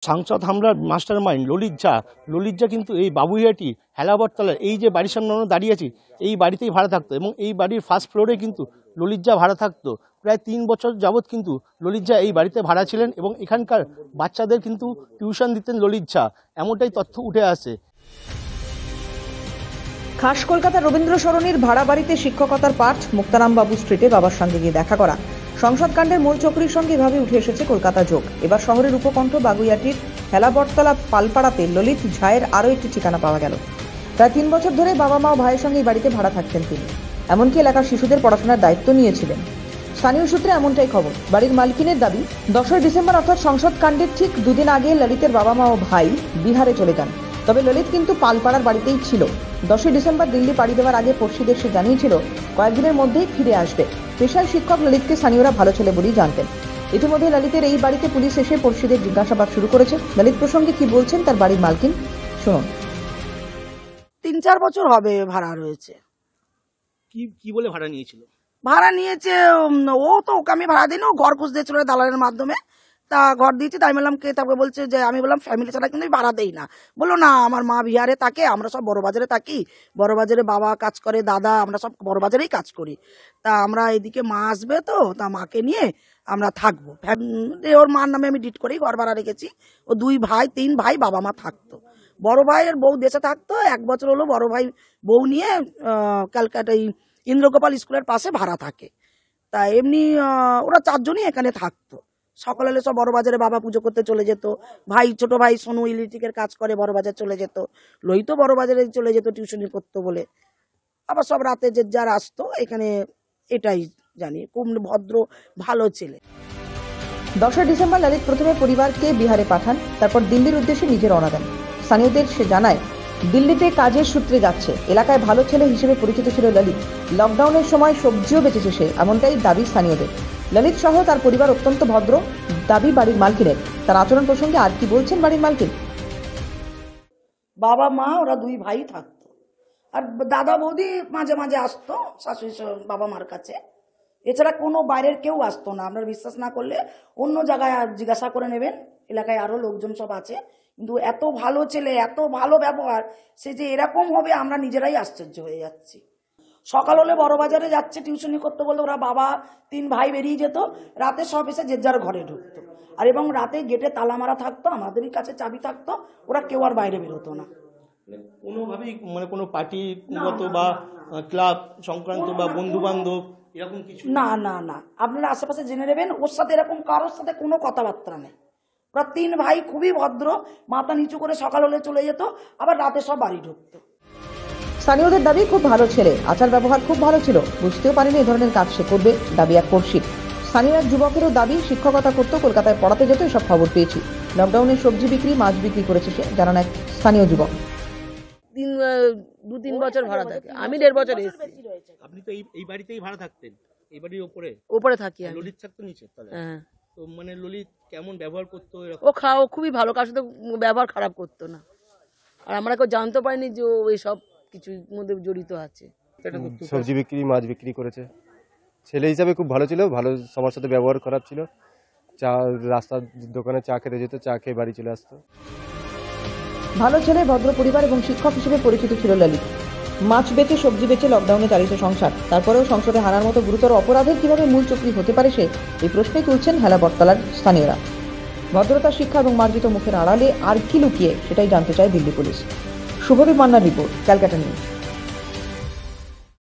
সাংসদ হামলার master mind Lalit ঝা কিন্তু এই বাবুইহাটি হেলাবরতলার এই যে বাড়ির সামনে আমরা দাঁড়িয়ে আছি এই বাড়িতেই ভাড়া থাকতো এবং এই বাড়ির ফার্স্ট ফ্লোরে কিন্তু ললিত ঝা ভাড়া থাকতো। প্রায় 3 বছর যাবৎ কিন্তু ললিত ঝা এই বাড়িতে ভাড়া ছিলেন এবং এখানকার বাচ্চাদের কিন্তু টিউশন দিতেন ললিত ঝা, এমনটাই তথ্য উঠে আসে। খাস কলকাতার রবীন্দ্র সরণির ভাড়া বাড়িতে শিক্ষকতার পাঠ, মুক্তারামবাবু স্ট্রিটে বাবার সঙ্গে গিয়ে দেখা করা। সংসদ কাণ্ডের মূল চক্রীর সঙ্গে এভাবে উঠে এসেছে কলকাতা যোগ। এবার শহরের উপকণ্ঠ বাগুইয়াটির হেলাবরতলা পালপাড়াতে ললিত ঝায়ের আরও একটি ঠিকানা পাওয়া গেল। প্রায় 3 বছর ধরে বাবা মা ও ভাইয়ের সঙ্গে এই বাড়িতে ভাড়া থাকতেন তিনি, এমনকি এলাকার শিশুদের পড়াশোনার দায়িত্ব নিয়েছিলেন। স্থানীয় সূত্রে এমনটাই খবর। বাড়ির মালকিনের দাবি, 10ই ডিসেম্বর অর্থাৎ সংসদ কাণ্ডের ঠিক 2 দিন আগে ললিতের বাবা মা ও ভাই বিহারে চলে যান। তবে ললিত কিন্তু পালপাড়ার বাড়িতেই ছিল। 10ই ডিসেম্বর দিল্লি পাড়ি দেওয়ার আগে পড়শিদের সে জানিয়েছিল কয়েকদিনের মধ্যেই ফিরে আসবে। পেশায় শিক্ষক ললিতকে স্থানীয়রা ভালো ছেলে বলেই জানতেন। ইতিমধ্যে ললিতের এই বাড়িতে পুলিশ এসে পড়শিদের জিজ্ঞাসাবাদ শুরু করেছে। ললিত প্রসঙ্গে কি বলছেন তার বাড়ির মালকিন, শুনুন। 3-4 বছর হবে ভাড়া রয়েছে। কি বলে ভাড়া নিয়েছিল? ভাড়া নিয়েছে ওকে আমি ভাড়া দিই না, ও ঘর খুঁজতে ছিল দালালের মাধ্যমে। তা ঘর দিয়েছি, তাই বললাম কে থাকবে, বলছে যে আমি বললাম ফ্যামিলি ছাড়া কিন্তু ভাড়া দেই না। বললো না, আমার মা বিহারে থাকে, আমরা সব বড়বাজারে থাকি, বড়বাজারে বাবা কাজ করে, দাদা, আমরা সব বড়বাজারেই কাজ করি। তা আমরা এদিকে মা আসবে, তো তা মাকে নিয়ে আমরা থাকবো। ওর মার নামে আমি ডিট করেই ঘর ভাড়া রেখেছি। ও 3 ভাই বাবা মা থাকতো। বড় ভাইয়ের বউ দেশে থাকতো, 1 বছর হলো বড় ভাই বউ নিয়ে ক্যালকাটায় ইন্দ্রগোপাল স্কুলের পাশে ভাড়া থাকে। তা এমনি ওরা 4 জনই এখানে থাকতো। সকাল হলে সব বড়বাজারে বাবা পুজো করতে চলে যেত, ভাই ছোট ভাই সোনু ইলেকট্রিকের কাজ করে বড়বাজার চলে যেত, লোহিত বড়বাজারে চলে যেত টিউশনি করতো বলে। আবার সব রাতে যে যারা আসতো এখানে, এটাই জানি। খুব ভদ্র ভালো ছেলে। 10ই ডিসেম্বর ললিত প্রথমে পরিবারকে বিহারে পাঠান, তারপর দিল্লির উদ্দেশ্যে নিজে রওনা দেন। স্থানীয়দের সে জানায় দিল্লিতে কাজের সূত্রে যাচ্ছে। এলাকায় ভালো ছেলে হিসেবে পরিচিত ছিল ললিত। লকডাউনের সময় সবজিও বেচেছে সে, এমনটাই দাবি স্থানীয়দের। ললিত সহ তার পরিবার অত্যন্ত ভদ্র দাবি বাড়ির মালকিনের। তার আচরণ প্রসঙ্গে আর কি বলছেন বাড়ির মালকিন। বাবা মা ওরা 2 ভাই থাকতো, আর দাদা বৌদি মাঝে মাঝে আসতো শাশুড়ি বাবা মার কাছে। এছাড়া কোনো বাইরের কেউ আসতো না। আপনার বিশ্বাস না করলে অন্য জায়গায় জিজ্ঞাসা করে নেবেন, এলাকায় আরো লোকজন সব আছে। কিন্তু এত ভালো ছেলে, এত ভালো ব্যবহার, সে যে এরকম হবে আমরা নিজেরাই আশ্চর্য হয়ে যাচ্ছি। সকাল হলে বড়বাজারে যাচ্ছে টিউশনি করতে বলতো, ওরা বাবা 3 ভাই বেরিয়ে যেত, রাতে সব এসে যে যার ঘরে ঢুকতো। আর এবং রাতে গেটে তালা মারা থাকতো, আমাদেরই কাছে চাবি থাকতো, ওরা কেউ আর বাইরে বেরোতো না। কোনোভাবেই কোনো পার্টিগত বা ক্লাব সংক্রান্ত বা বন্ধু বান্ধব এরকম কিছু? না না না, আপনারা আশেপাশে জেনে নেবেন, ওর সাথে এরকম কারোর সাথে কোনো কথাবার্তা নেই। ওরা 3 ভাই খুবই ভদ্র, মাথা নিচু করে সকাল হলে চলে যেত, আবার রাতে সব বাড়ি ঢুকতো। স্থানীয়দের দাবি খুব ভালো ছেলে, আচার ব্যবহার খুব ভালো ছিল, বুঝতেও পারেনি এ ধরনের কাজ সে করবে, দাবি এক পড়শি। স্থানীয় এক যুবকেরও দাবি শিক্ষকতা করতো, কলকাতায় পড়াতে যেত, এসব খবর পেয়েছি। লকডাউনে সবজি বিক্রি, মাছ বিক্রি করেছে সে, জানান এক স্থানীয় যুবক। 2-3 বছর ভাড়া থাকে, আমি 1.5 বছর এসেছি। আপনি তো এই বাড়িতেই ভাড়া থাকতেন? এই বাড়ির ওপরে থাকি আমি। ললিত থাকতো নিচে? হ্যাঁ। তো ললিত কেমন ব্যবহার করতো? ও খুবই ভালো, কার সাথে ব্যবহার খারাপ করতো না। আর আমরা কেউ জানতে পারিনি যে ও এইসব কিছুর মধ্যে জড়িত আছে। সবজি বিক্রি, মাছ বিক্রি করেছে। ছেলে হিসাবে খুব ভালো ছিল, ভালো, সবার সাথে ব্যবহার খারাপ ছিল। রাস্তার দোকানে চা খেতে যেত, চা খেয়ে বাড়ি চলে আসতো। ভালো ছেলে, ভদ্র পরিবার এবং শিক্ষক হিসেবে পরিচিত ছিল ললিত। মাছ বেচে, সবজি বেচে লকডাউনে চালিত সংসার। তারপরেও সংসদে হানার মতো গুরুতর অপরাধের কিভাবে মূল চক্রী হতে পারে সে, এই প্রশ্নই তুলছেন হেলাবরতলার স্থানীয়রা। ভদ্রতা, শিক্ষা এবং মার্জিত মুখের আড়ালে আর কি লুকিয়ে, সেটাই জানতে চায় দিল্লি পুলিশ। শুভদীপ মান্নার রিপোর্ট, ক্যালকাটা নিউজ।